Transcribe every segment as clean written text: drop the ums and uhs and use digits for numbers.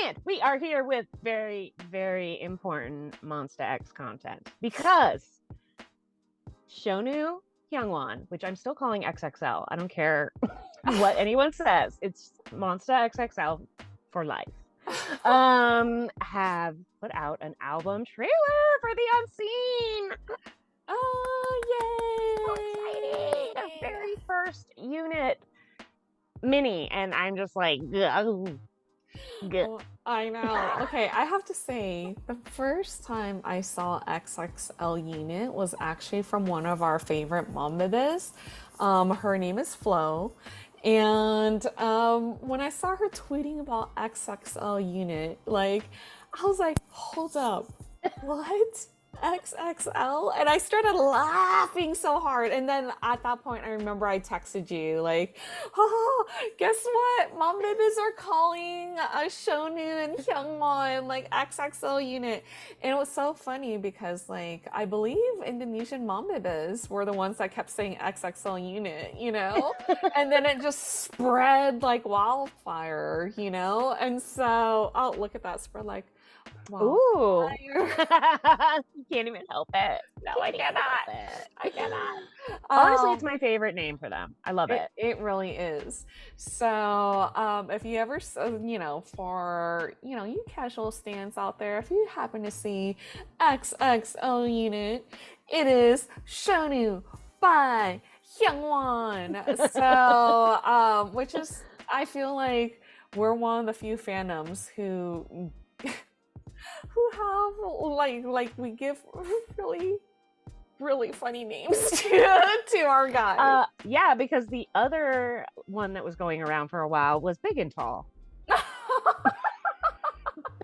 And we are here with very, very important MONSTA X content because SHOWNU XHYUNGWON, which I'm still calling XXL. I don't care what anyone says. It's MONSTA XXL for life. Have put out an album trailer for The Unseen. Oh, yay! So exciting! The very first unit mini, and I'm just like, ugh. Oh, I know. Okay, I have to say, the first time I saw XXL Unit was actually from one of our favorite Monbebes. Her name is Flo. And when I saw her tweeting about XXL Unit, like, I was like, hold up, what? XXL? And I started laughing so hard. And then at that point, I remember I texted you like, oh, guess what? Monbebes are calling SHOWNU and XHYUNGWON like XXL Unit. And it was so funny because like, I believe Indonesian Monbebes were the ones that kept saying XXL Unit, you know? And then it just spread like wildfire, you know? And so, oh, look at that spread like, wow. Ooh. You can't even help it. No, I cannot. I cannot. Honestly, it's my favorite name for them. I love it. It really is. So, if you ever, you know, for, you know, you casual stands out there, if you happen to see XXL Unit, it is SHOWNU by XHYUNGWON. So, which is, I feel like we're one of the few fandoms who have like we give really funny names to our guys. Yeah, because the other one that was going around for a while was Big and Tall.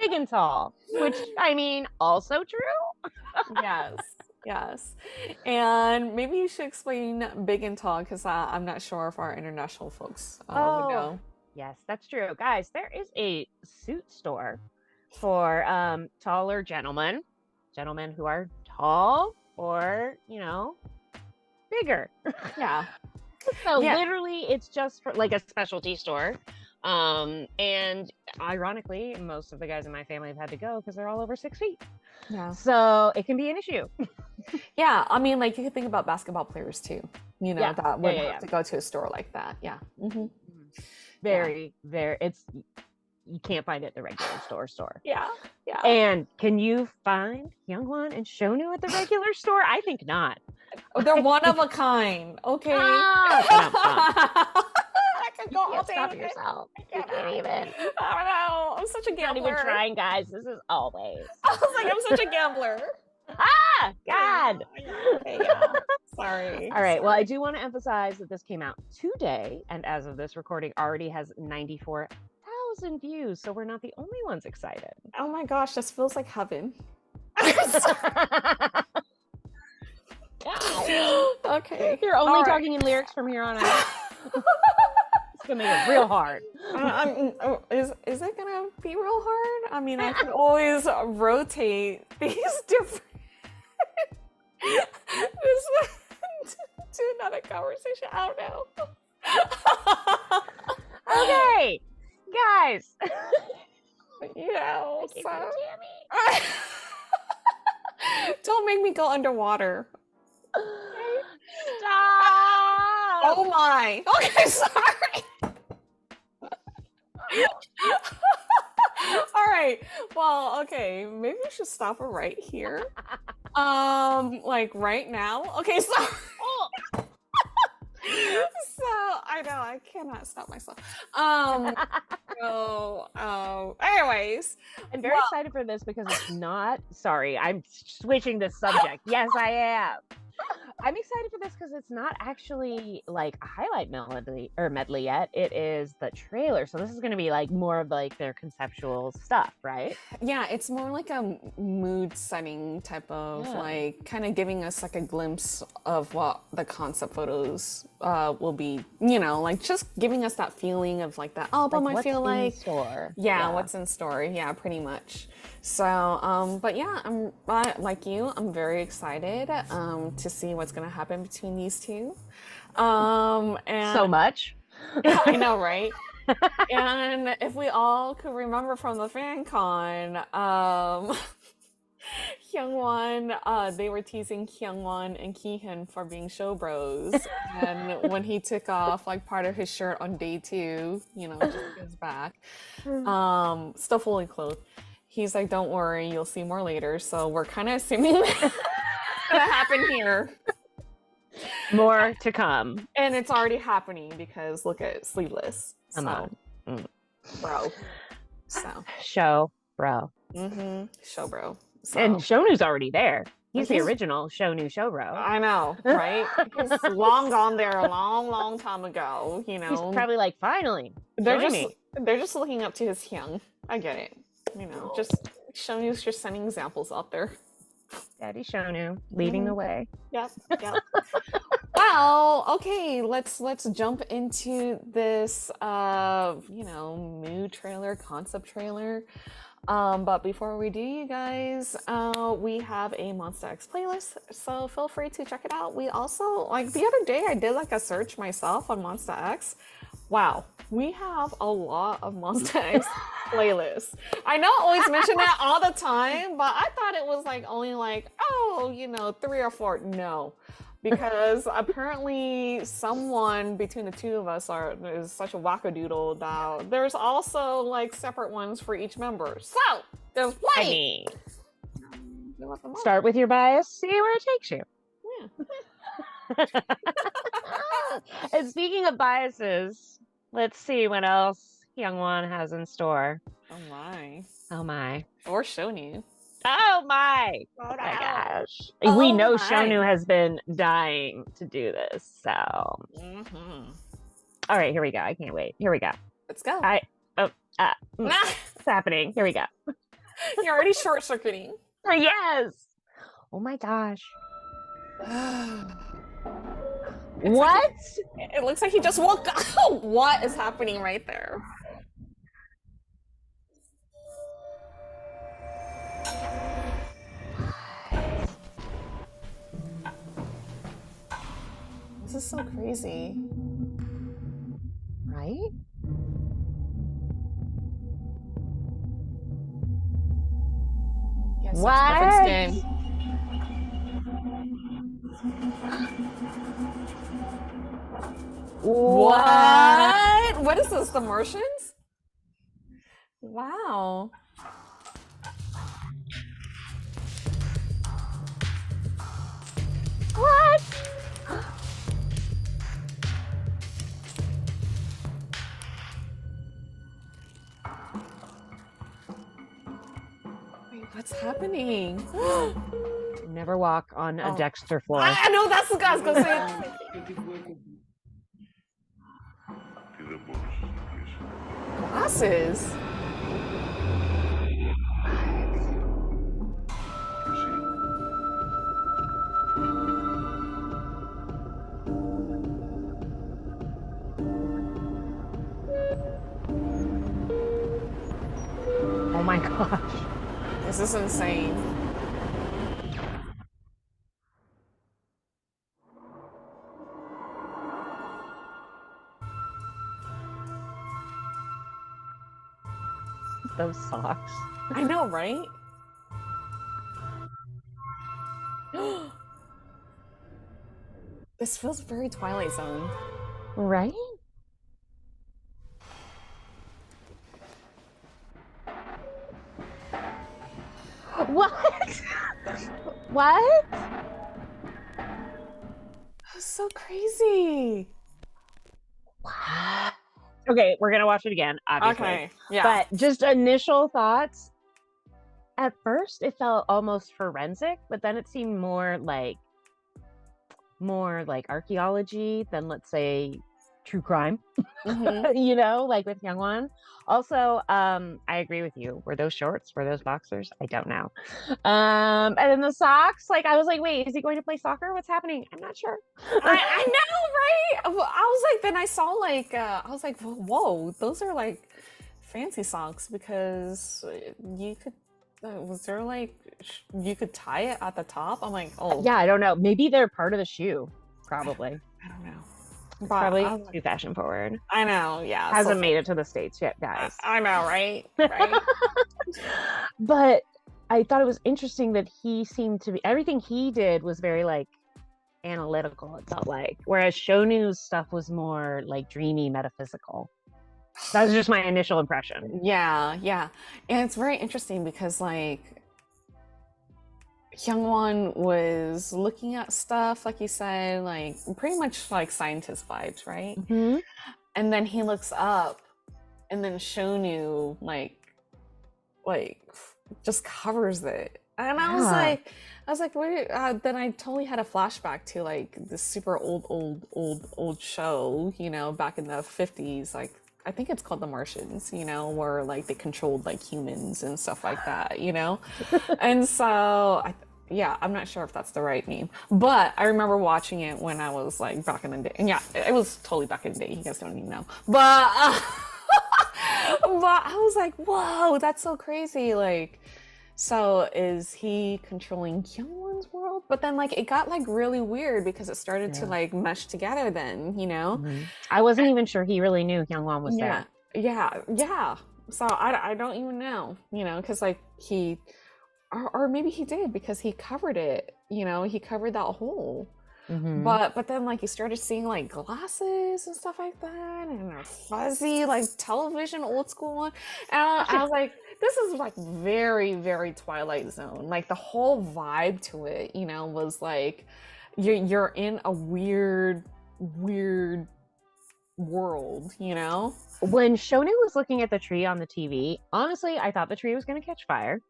Big and Tall, which I mean, also true. Yes. And maybe you should explain Big and Tall because I'm not sure if our international folks would know. Yes, that's true, guys. There is a suit store for taller gentlemen who are tall or, you know, bigger. Yeah. So literally it's just for like a specialty store. And ironically, most of the guys in my family have had to go because they're all over 6 feet. Yeah. So it can be an issue. Yeah. I mean, like you could think about basketball players too, you know, that would have to go to a store like that. Yeah. Mm-hmm. Very, it's, you can't find it at the regular store. Yeah. And can you find XHYUNGWON and SHOWNU at the regular store? I think not. They're one of a kind. Okay. I can go all day. Stop yourself. You can't even. I don't know. I'm such a gambler. Not even trying, guys. This is always. I was like, I'm such a gambler. God. Okay, yeah. Sorry. All right. Well, I do want to emphasize that this came out today, and as of this recording, already has 94,000 views. So we're not the only ones excited. Oh my gosh, this feels like heaven. Okay. You're only talking in lyrics from here on out. It's gonna make it real hard. Is it gonna be real hard? I mean, I can always rotate these different to another conversation. I don't know. Okay, guys. You know, don't make me go underwater. Stop! Oh my! Okay, sorry. All right. Well, okay. Maybe we should stop it right here. Like right now. Okay, sorry. So I know I cannot stop myself. Anyways, I'm very excited for this because it's not. Sorry, I'm switching the subject. Yes, I am. I'm excited for this because it's not actually like a highlight medley yet. It is the trailer. So this is going to be like more of like their conceptual stuff, right? Yeah, it's more like a mood setting type of like kind of giving us like a glimpse of what the concept photos will be, you know, like just giving us that feeling of like that album. Like I feel like store. Yeah, what's in store. Yeah, pretty much. So, but yeah, I'm like you, I'm very excited to see what's going to happen between these two. And so much. I know, right? And if we all could remember from the fan con, Hyungwon, they were teasing Hyungwon and Kihyun for being show bros. And when he took off like part of his shirt on day 2, you know, just his back, still fully clothed, he's like, don't worry, you'll see more later. So we're kind of assuming that's gonna happen here. More to come. And it's already happening because look at Sleeveless. Come on. Bro. So. Show bro. Show bro. So. And SHOWNU's already there. He's the original SHOWNU show bro. I know, right? He's long gone there a long time ago, you know. He's probably like, finally. They're just looking up to his Hyung. I get it. You know, just SHOWNU's just sending examples out there. Daddy SHOWNU leading the way. Yep. Well, okay, let's jump into this you know, mood trailer, concept trailer. But before we do, you guys, we have a MONSTA X playlist, so feel free to check it out. We also, like, the other day I did like a search myself on MONSTA X. Wow, we have a lot of MONSTA X playlists. I know I always mention that all the time, but I thought it was like only like, oh, you know, 3 or 4. No. Because apparently someone between the two of us is such a wackadoodle that there's also like separate ones for each member. So there's plenty. Start with your bias, see where it takes you. Yeah. And speaking of biases, let's see what else Hyungwon has in store. Oh my. Oh my. Or SHOWNU. Oh my! Oh my gosh. We know SHOWNU has been dying to do this, so. All right, here we go. I can't wait. Here we go. Let's go. What's happening? Here we go. You're already short-circuiting. Yes! Oh my gosh. What? It looks like he just woke up. What is happening right there? This is so crazy. Right? Yes, what? What? What is this? The Martians? Wow. What? Wait, what's happening? Never walk on a Dexter floor. I know, that's the guy I was gonna say. Glasses. Oh my gosh. This is insane. Those socks. I know, right? This feels very Twilight Zone. Right? What? What? That's so crazy. What? Okay, we're gonna watch it again, obviously. Okay, yeah. But just initial thoughts. At first, it felt almost forensic, but then it seemed more like archaeology than, let's say, true crime. You know, like with Hyungwon. Also, I agree with you. Were those shorts? Were those boxers? I don't know. And then the socks, like, I was like, wait, is he going to play soccer? What's happening? I'm not sure. I know, right? I was like, then I saw like, I was like, whoa, those are like fancy socks because you could, was there like, you could tie it at the top? I'm like, oh. Yeah, I don't know. Maybe they're part of the shoe. Probably. I don't know. It's But probably I was too fashion forward. I know, yeah. Hasn't made it to the States yet, guys. I know, right? Right. But I thought it was interesting that he seemed to be, everything he did was very like analytical, it felt like. Whereas SHOWNU's stuff was more like dreamy, metaphysical. That was just my initial impression. Yeah, yeah. And it's very interesting because like Hyungwon was looking at stuff, like you said, like pretty much like scientist vibes, right? Mm-hmm. And then he looks up, and then SHOWNU like just covers it, and I was like, wait. Then I totally had a flashback to like this super old show, you know, back in the 50s, like. I think it's called The Martians, you know, where like they controlled like humans and stuff like that, you know? And so, yeah, I'm not sure if that's the right name, but I remember watching it when I was like back in the day. And yeah, it was totally back in the day. You guys don't even know. But, but I was like, whoa, that's so crazy. Like, so is he controlling Kyungwon's world? But then like it got like really weird because it started to like mesh together then, you know? Mm-hmm. I wasn't even sure he really knew Hyungwon was there. Yeah. So I don't even know, you know, because like he, or maybe he did because he covered it, you know, he covered that hole. Mm-hmm. But then like you started seeing like glasses and stuff like that, and a fuzzy like television old school one, and I was like, this is like very, very Twilight Zone. Like the whole vibe to it, you know, was like you're in a weird world, you know? When SHOWNU was looking at the tree on the TV, honestly, I thought the tree was going to catch fire.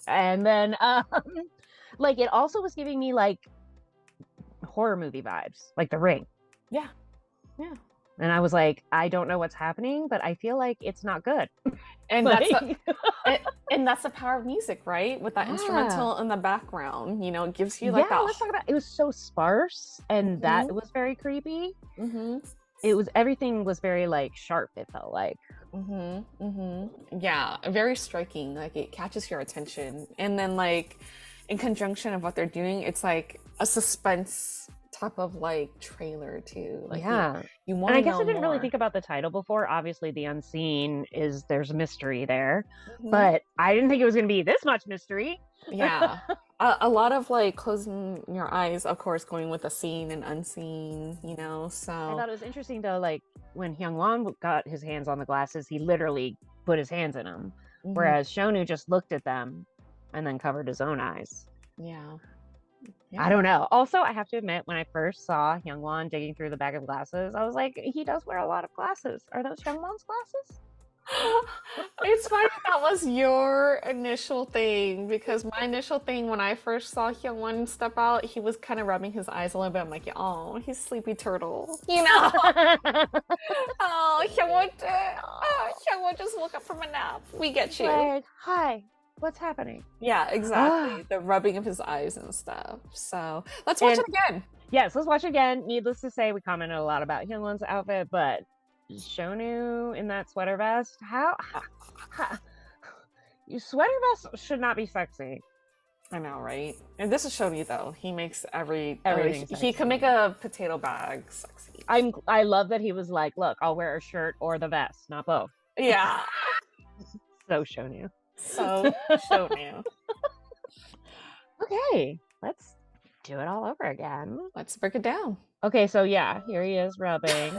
And then, like, it also was giving me, like, horror movie vibes, like The Ring. Yeah. And I was like, I don't know what's happening, but I feel like it's not good. And that's the power of music, right? With that instrumental in the background, you know, it gives you like that. Let's talk about. It was so sparse, and that was very creepy. Mm-hmm. Everything was very like sharp. It felt like. Mm-hmm. Mm-hmm. Yeah, very striking. Like it catches your attention, and then like in conjunction of what they're doing, it's like a suspense type of like trailer too. Like you want. And I guess I didn't really think about the title before. Obviously, the unseen is there's a mystery there, but I didn't think it was going to be this much mystery. Yeah, a lot of like closing your eyes, of course, going with the seen and unseen. You know, so I thought it was interesting though. Like when Hyungwon got his hands on the glasses, he literally put his hands in them, whereas SHOWNU just looked at them and then covered his own eyes. Yeah. I don't know. Also, I have to admit, when I first saw Hyungwon digging through the bag of glasses, I was like, he does wear a lot of glasses. Are those Hyungwon's glasses? It's funny that was your initial thing, because my initial thing when I first saw Hyungwon step out, he was kind of rubbing his eyes a little bit. I'm like, oh, he's Sleepy Turtle, you know? Hyungwon just woke up from a nap. We get you. Like, hi. What's happening? Yeah, exactly. The rubbing of his eyes and stuff. So let's watch it again. Yes, let's watch it again. Needless to say, we commented a lot about Hyunwon's outfit, but SHOWNU in that sweater vest, how your sweater vest should not be sexy. I know, right? And this is SHOWNU though. He makes everything he can make a potato bag sexy. I love that he was like, look, I'll wear a shirt or the vest, not both. Yeah. So SHOWNU. So SHOWNU. Okay, let's do it all over again. Let's break it down. Okay, so yeah, here he is rubbing.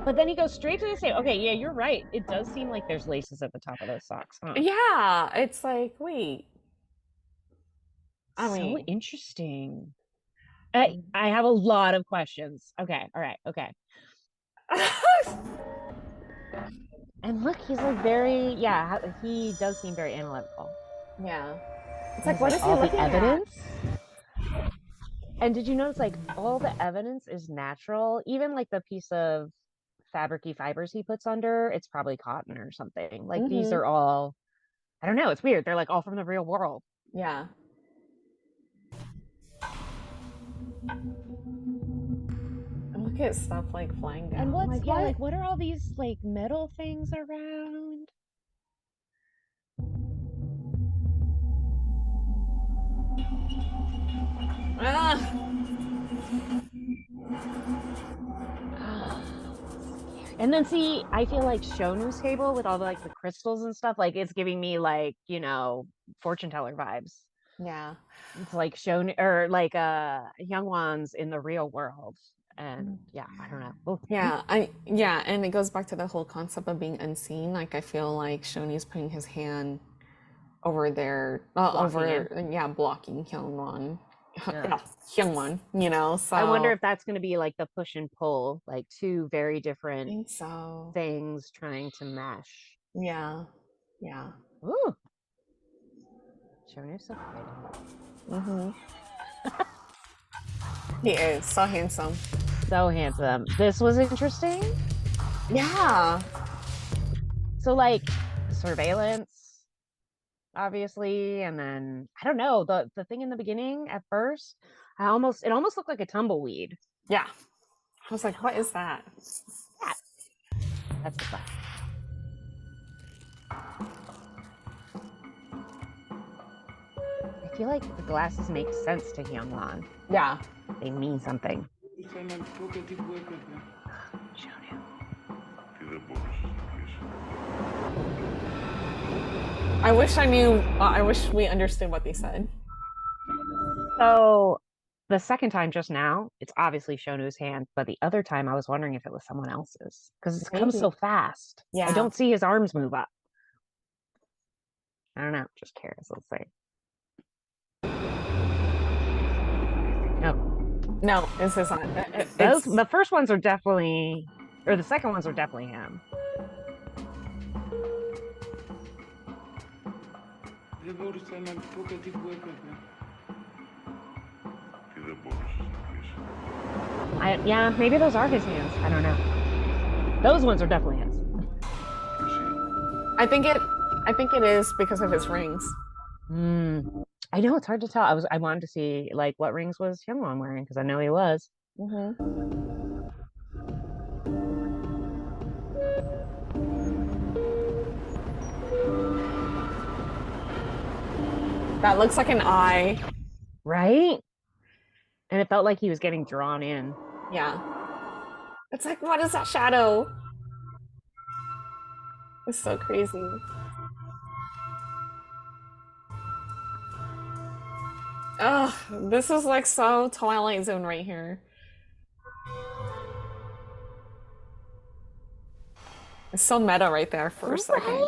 But then he goes straight to the same. Okay, yeah, you're right. It does seem like there's laces at the top of those socks. Huh? Yeah, it's like, wait. I mean, so interesting. I have a lot of questions. Okay, all right, okay. And look, he's like very, he does seem very analytical. Yeah. It's like, what is he looking at? Evidence? And did you notice, like, all the evidence is natural? Even, like, the piece of fabricy fibers he puts under, it's probably cotton or something. Like, these are all, I don't know, it's weird. They're, like, all from the real world. Yeah. Look at stuff like flying down. And what's what are all these like metal things around? Ah. And then see, I feel like SHOWNU's table with all the like the crystals and stuff, like it's giving me like, you know, fortune teller vibes. Yeah. It's like SHOWNU or like Hyungwon's in the real world. And yeah, I don't know. Ooh. Yeah, and it goes back to the whole concept of being unseen. Like I feel like Shoney's putting his hand over there, blocking Hyungwon. Yeah. Yeah, Hyungwon, you know. So I wonder if that's going to be like the push and pull, like two very I different think so. things trying to mesh. Yeah. Yeah. Ooh. SHOWNU's so pretty. Mm-hmm. He is so handsome. So handsome. This was interesting. Yeah. So like surveillance, obviously, and then I don't know, the thing in the beginning at first, it almost looked like a tumbleweed. Yeah. I was like, what is that? Yeah. That's the stuff. I feel like the glasses make sense to Hyungwon. Yeah. They mean something. I wish I knew. I wish we understood what they said. So the second time just now, it's obviously SHOWNU's hand, but the other time I was wondering if it was someone else's because it comes so fast. Yeah. I don't see his arms move up. I don't know. Just curious. Let's see. No, it's his not. The first ones are definitely, or the second ones are definitely him. Yeah, maybe those are his hands. I don't know. Those ones are definitely his. I think it is because of his rings. I know it's hard to tell. I wanted to see like what rings was Hyungwon wearing because I know he was. That looks like an eye. Right? And it felt like he was getting drawn in. Yeah. It's like, what is that shadow? It's so crazy. Ugh, this is like so Twilight Zone right here. It's so meta right there for a second.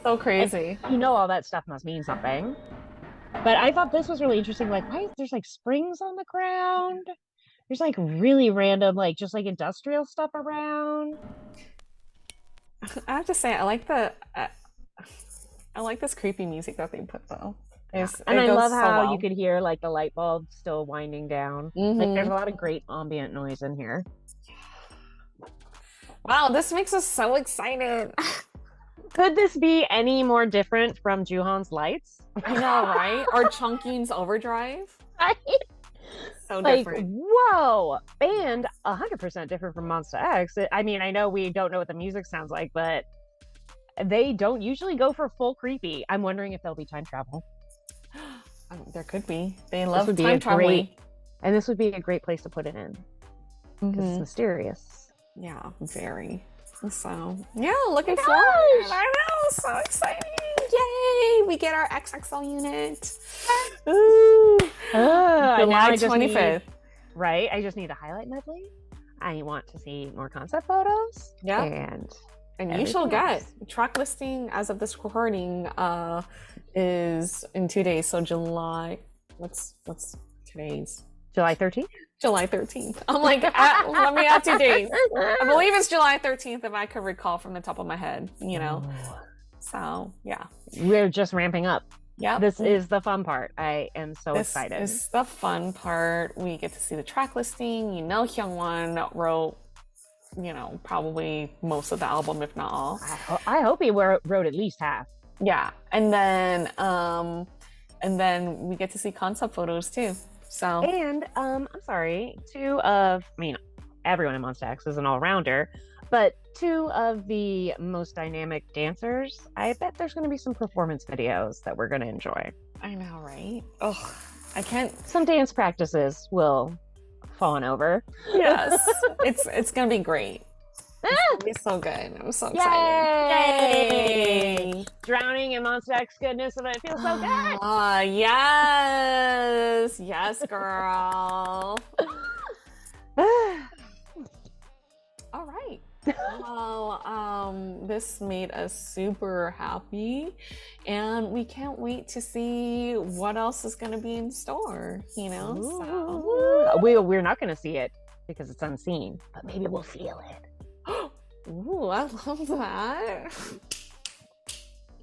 So crazy. You know all that stuff must mean something. But I thought this was really interesting. Like, why there's like springs on the ground? There's like really random, like just like industrial stuff around. I have to say, I like this creepy music that they put though. And I love how you could hear like the light bulb still winding down. Like there's a lot of great ambient noise in here. Wow, this makes us so excited. Could this be any more different from Juhan's Lights? I know, right? Or Chungkyun's Overdrive? Right? So like, different. Whoa! And 100% different from MONSTA X. I mean, I know we don't know what the music sounds like, but they don't usually go for full creepy. I'm wondering if there'll be time travel. There could be. They love time traveling. And this would be a great place to put it in. Because it's mysterious. Yeah, very. So, yeah, looking forward. I know, so exciting. Yay! We get our XXL unit. Ooh. July 25th. Right? I just need a highlight medley. I want to see more concept photos. Yeah. And you shall get track listing as of this recording is in 2 days. So July, what's today's? July 13th? July 13th. I'm like, let me add 2 days. I believe it's July 13th if I could recall from the top of my head, you know. So, yeah. We're just ramping up. Yeah. This is the fun part. I am so excited. This is the fun part. We get to see the track listing. You know, Hyungwon wrote, you know, probably most of the album, if not all. I hope he wrote at least half. Yeah. And then we get to see concept photos too. So I'm sorry, everyone in MONSTA X is an all-rounder, but 2 of the most dynamic dancers, I bet there's going to be some performance videos that we're going to enjoy. I know, right? Oh, I can't. Some dance practices will fawn over. Yes, it's gonna be great. It's gonna be so good. I'm so excited. Yay! Drowning in MONSTA X goodness, and it feels so good. Yes, yes, girl. All right. Well, this made us super happy, and we can't wait to see what else is going to be in store. You know, so. We're not going to see it because it's unseen, but maybe we'll feel it. Ooh, I love that.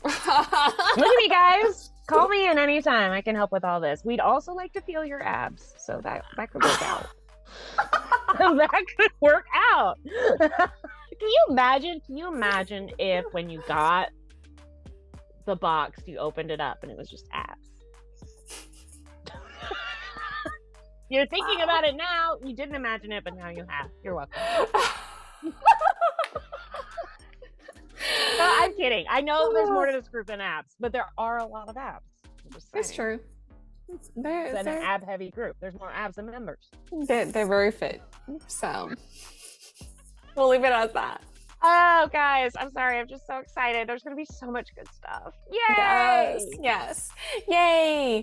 Look at me, guys. Call me in anytime. I can help with all this. We'd also like to feel your abs, so that could work out. That could work out. Can you imagine if when you got the box, you opened it up and it was just abs? You're thinking about it now. You didn't imagine it, but now you have. You're welcome. No, I'm kidding. I know there's more to this group than abs, but there are a lot of abs. It's true. It's an ab-heavy group. There's more abs than members. They're very fit. So we'll leave it at that. Oh, guys, I'm sorry. I'm just so excited. There's going to be so much good stuff. Yay! Yes, yes. Yay!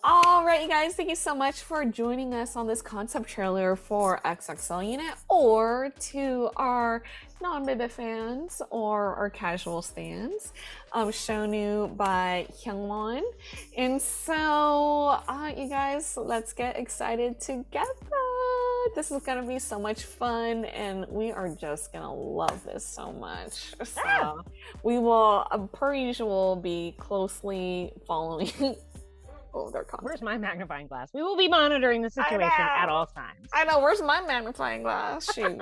All right, you guys, thank you so much for joining us on this concept trailer for XXL Unit, or to our non-Monbebe fans or our casual stands, SHOWNU by Hyungwon. And so, you guys, let's get excited together. This is gonna be so much fun, and we are just gonna love this so much. So we will, per usual, be closely following their content. Where's my magnifying glass? We will be monitoring the situation at all times. I know. Where's my magnifying glass? Shoot.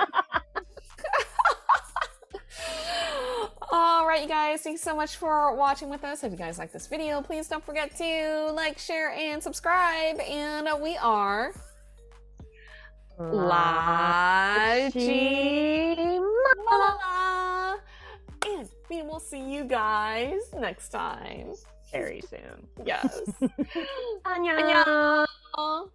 All right, you guys, thanks so much for watching with us. If you guys like this video, please don't forget to like, share, and subscribe. And we are LaChiMoLaLa, and we will see you guys next time. Very soon. Yes. Annyeong. Annyeong.